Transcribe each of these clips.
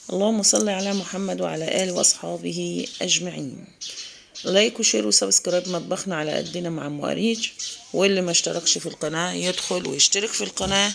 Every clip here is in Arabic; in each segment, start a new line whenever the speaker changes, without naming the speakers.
اللهم صل على محمد وعلى آله وأصحابه أجمعين. لايك وشير وسبسكرايب مطبخنا على قدنا مع أم أريج. واللي ما اشتركش في القناة يدخل ويشترك في القناة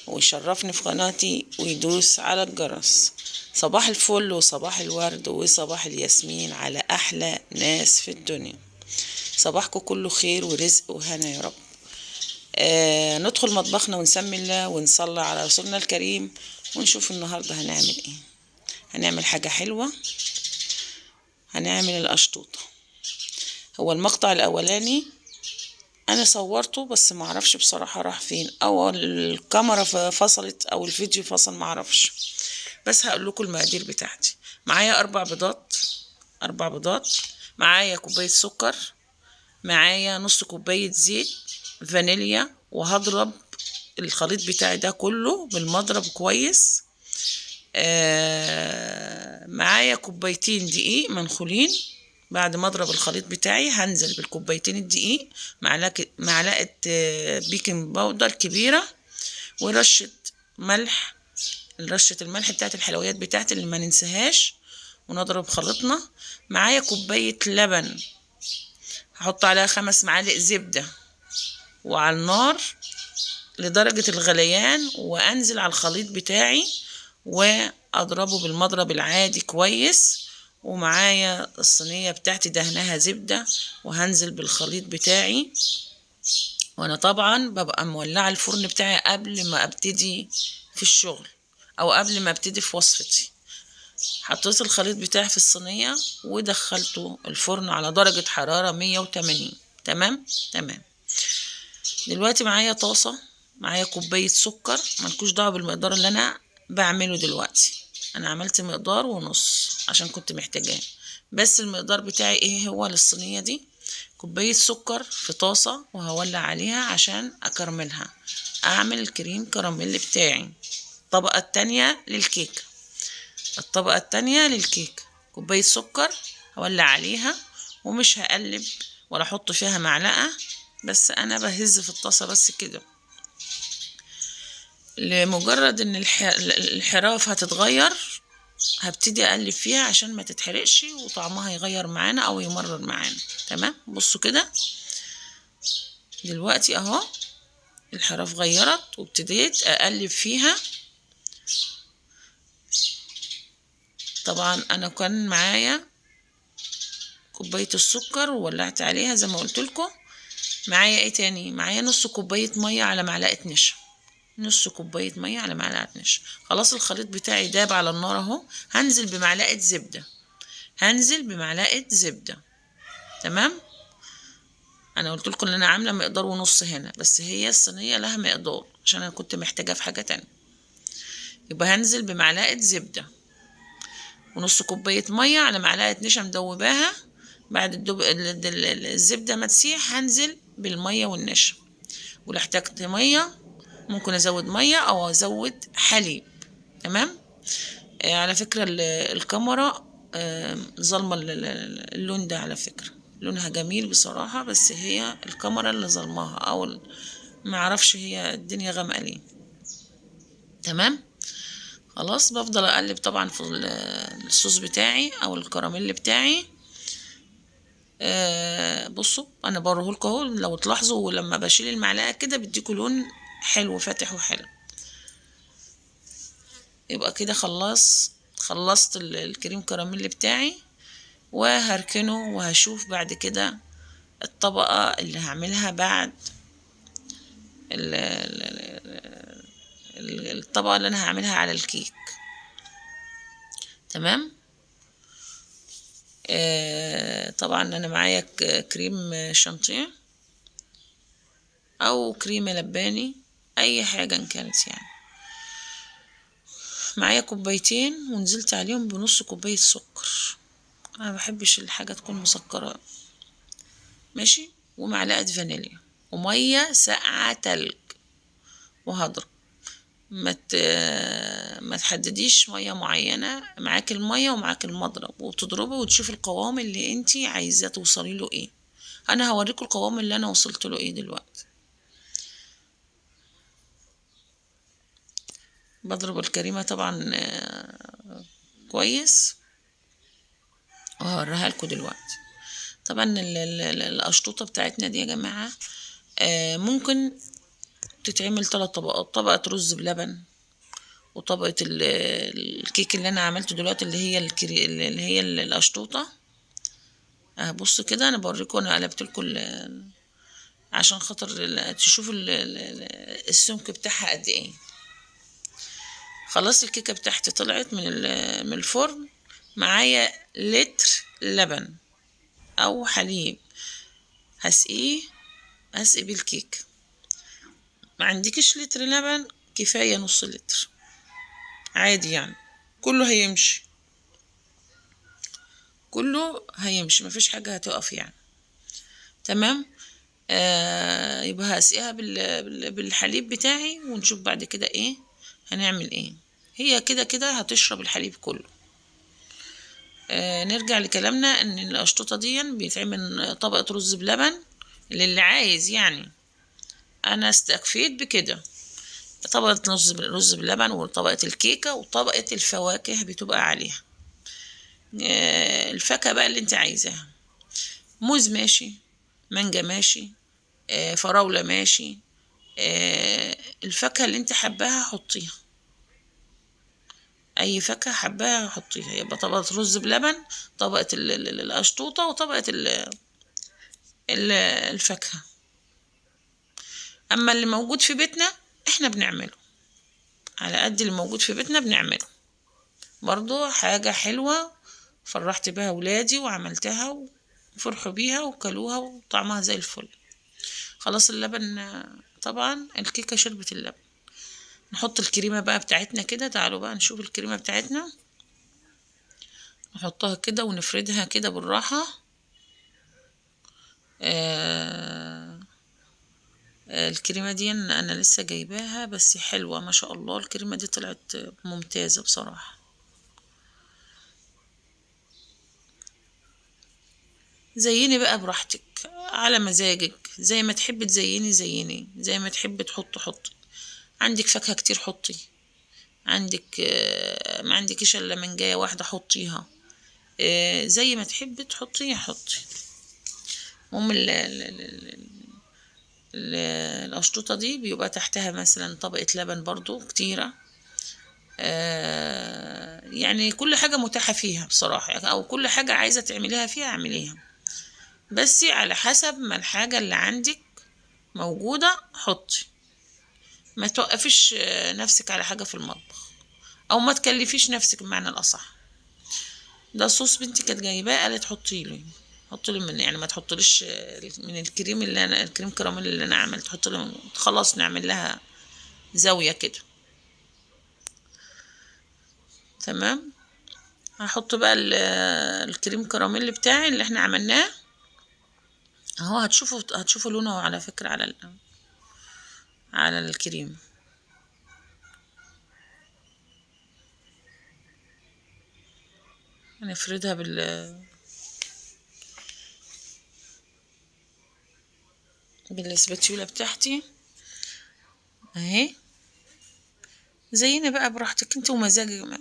ويشرفني في قناتي ويدوس على الجرس. صباح الفل وصباح الورد وصباح الياسمين على أحلى ناس في الدنيا. صباحكم كله خير ورزق وهنا يا رب. ندخل مطبخنا ونسمي الله ونصلي على رسولنا الكريم ونشوف النهاردة هنعمل ايه. هنعمل حاجة حلوة، هنعمل القشطوطة. هو المقطع الأولاني أنا صورته بس معرفش بصراحة راح فين، أو الكاميرا فصلت أو الفيديو فصل معرفش، بس هقول لكم المقادير بتاعتي. معايا 4 بيضات، معايا كوباية سكر، معايا نص كوباية زيت فانيليا، وهضرب الخليط بتاعي ده كله بالمضرب كويس. معايا كوبايتين دقيق منخولين. بعد ما اضرب الخليط بتاعي هنزل بالكوبايتين الدقيق، معلقه بيكنج باودر كبيره، ورشه ملح، رشه الملح بتاعت الحلويات بتاعتي اللي ما ننساهاش، ونضرب خلطنا. معايا كوبايه لبن، هحط عليها 5 معالق زبده، وعلى النار لدرجه الغليان، وانزل على الخليط بتاعي واضربه بالمضرب العادي كويس. ومعايا الصينية بتاعتي دهنها زبدة، وهنزل بالخليط بتاعي. وانا طبعا ببقى مولعة الفرن بتاعي قبل ما ابتدي في الشغل او قبل ما ابتدي في وصفتي. حطيت الخليط بتاعي في الصينية ودخلته الفرن على درجة حرارة 180. تمام. دلوقتي معايا طاسة، معايا كوباية سكر. ملكوش دعوة بالمقدار اللي انا بعمله دلوقتي، انا عملت مقدار ونص عشان كنت محتاجاه، بس المقدار بتاعي ايه هو للصينية دي؟ كوباية سكر في طاسة، وهولع عليها عشان اكرملها، اعمل الكريم كراميل بتاعي. الطبقة التانية للكيك كوباية سكر، هولع عليها ومش هقلب ولا احط فيها معلقة، بس انا بهز في الطاسة بس كده، لمجرد ان الحراف هتتغير هبتدي اقلب فيها عشان ما تتحرقش وطعمها يغير معانا او يمرر معانا. تمام. بصوا كده دلوقتي اهو الحراف غيرت وابتديت اقلب فيها. طبعا انا كان معايا كوباية السكر وولعت عليها زي ما قلت لكم. معايا ايه تاني؟ معايا نص كوباية مية على معلقة نشا، نص كوباية مية على معلقة نشا. خلاص الخليط بتاعي داب على النار اهو. هنزل بمعلقة زبدة. تمام. انا قلت لكم ان انا عامله مقدار ونص هنا، بس هي الصينيه لها مقدار عشان انا كنت محتاجاه في حاجه تانية. يبقى هنزل بمعلقه زبده ونص كوبايه ميه على معلقه نشا مدوباها. بعد الزبده ما تسيح هنزل بالميه والنشا، ولو احتجت ميه ممكن ازود ميه او ازود حليب. تمام. على فكره الكاميرا ظلمه اللون ده، على فكره لونها جميل بصراحه، بس هي الكاميرا اللي ظلماها، او ما اعرفش هي الدنيا غامقه ليه. تمام. خلاص بفضل اقلب طبعا في الصوص بتاعي او الكراميل بتاعي. بصوا انا بوريهولكوا اهو، لو تلاحظوا لما بشيل المعلقه كده بيديكوا لون حلو فاتح وحلو. يبقى كده خلصت الكريم كراميل بتاعي، وهركنه وهشوف بعد كده الطبقه اللي هعملها بعد الطبقه اللي انا هعملها على الكيك. تمام. طبعا انا معايا كريم شانتيه او كريمه لباني، اي حاجه ان كانت يعني. معايا كوبايتين ونزلت عليهم بنص كوبايه سكر، انا مبحبش الحاجه تكون مسكره. ماشي. ومعلقه فانيليا وميه ساقعه تلج، وهضرب. ما تحدديش ميه معينه، معاك الميه ومعاك المضرب، وتضربه وتشوف القوام اللي انتي عايزاه توصلي له ايه. انا هوريكم القوام اللي انا وصلت له ايه دلوقتي. بضرب الكريمه طبعا كويس، وهوريها لكم دلوقتي. طبعا القشطوطة بتاعتنا دي يا جماعة ممكن تتعمل 3 طبقات: طبقة رز بلبن، وطبقة الكيك اللي انا عملته دلوقتي اللي هي القشطوطة. بص كده، انا بوريكم، انا قلبت لكم عشان خاطر تشوفوا السمك بتاعها قد ايه. خلاص الكيكة بتاعتي طلعت من الفرن. معايا لتر لبن او حليب، هسقي بيه الكيك. ما عندكش لتر لبن، كفاية نص لتر عادي يعني، كله هيمشي، مفيش حاجة هتقف يعني. تمام. يبقى هسقيها بالحليب بتاعي، ونشوف بعد كده ايه هنعمل ايه. هي كده كده هتشرب الحليب كله. نرجع لكلامنا ان القشطوطه دي بيتعمل طبقه رز بلبن للي عايز يعني. انا استكفيت بكده، طبقه رز بلبن، وطبقه الكيكه، وطبقه الفواكه بتبقى عليها. الفاكهه بقى اللي انت عايزاها، موز ماشي، مانجا ماشي، فراوله ماشي، الفاكهه اللي انت حباها حطيها، اي فاكهه حباها حطيها. يبقى طبقه رز بلبن، طبقه القشطوطه، وطبقه الفاكهه. اما اللي موجود في بيتنا احنا بنعمله على قد اللي موجود في بيتنا بنعمله. برضو حاجه حلوه، فرحت بها ولادي وعملتها وفرحوا بيها وكلوها وطعمها زي الفل. خلاص اللبن، طبعا الكيكه شربت اللبن. نحط الكريمه بقى بتاعتنا كده. تعالوا بقى نشوف الكريمه بتاعتنا. نحطها كده ونفردها كده بالراحه. الكريمة دي انا لسه جايباها، بس حلوة ما شاء الله. الكريمة دي طلعت ممتازة بصراحة. زيني بقى براحتك على مزاجك، زي ما تحب تزيني زيني، زي ما تحب حطي. عندك فاكهة كتير حطي، عندك ما عندكش الا منجاية واحدة حطيها، زي ما تحب تحطي حطي. المهم القشطوطة دي بيبقى تحتها مثلا طبقة لبن برضو كتيرة. يعني كل حاجة متاحة فيها بصراحة، أو كل حاجة عايزة تعمليها فيها اعمليها، بس على حسب ما الحاجة اللي عندك موجودة حطي. ما توقفيش نفسك على حاجة في المطبخ، أو ما تكلفيش نفسك بمعنى الأصح. ده صوص بنتي كانت جايباه، قالت حطي لي من، يعني ما تحطليش من الكريم الكريم كراميل اللي أنا عملت، حطي لي خلاص نعمل لها زاوية كده. تمام. هحط بقى الكريم كراميل بتاعي اللي احنا عملناه اهو. هتشوفوا لونه على فكرة على الكريم. هنفردها بالسباتيولا بتاعتي اهي. زينا بقى براحتك انت ومزاجك،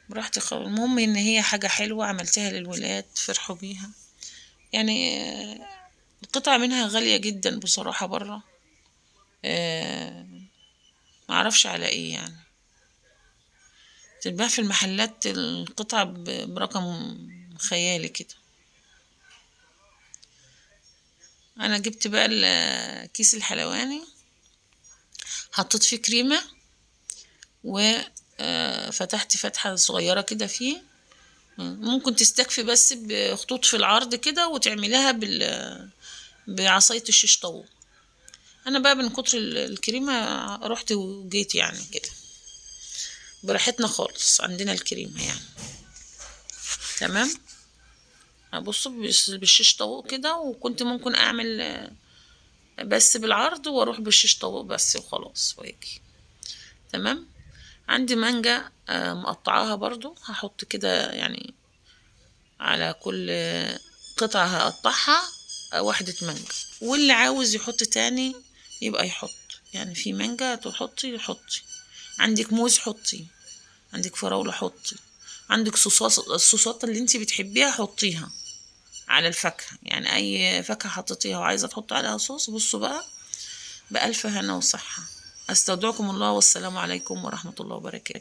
براحتك خالص. المهم ان هي حاجة حلوة عملتها للولاد فرحوا بيها يعني. القطعة منها غالية جدا بصراحة برا، معرفش على ايه يعني. تتباع في المحلات القطعة برقم خيالي كده. انا جبت بقى الكيس الحلواني، حطيت فيه كريمة، وفتحت فتحة صغيرة كده فيه. ممكن تستكفي بس بخطوط في العرض كده، وتعملها بعصاية الشيش طاووق. انا بقى من كتر الكريمة رحت وجيت يعني كده، براحتنا خالص عندنا الكريمة يعني. تمام. ابص بالشيش طاووق كده، وكنت ممكن اعمل بس بالعرض واروح بالشيش طاووق بس وخلاص واجي. تمام. عندي مانجا مقطعاها برضو، هحط كده يعني على كل قطعة هقطعها واحدة مانجا، واللي عاوز يحط تاني يبقى يحط. يعني في مانجا تحطي. عندك موز حطي، عندك فراولة حطي، عندك الصوصات اللي انتي بتحبيها حطيها على الفاكهة، يعني اي فاكهة حطيتيها وعايزة تحطي عليها صوص، بصوا بقى بألف هنا وصحة. استودعكم الله، والسلام عليكم ورحمة الله وبركاته.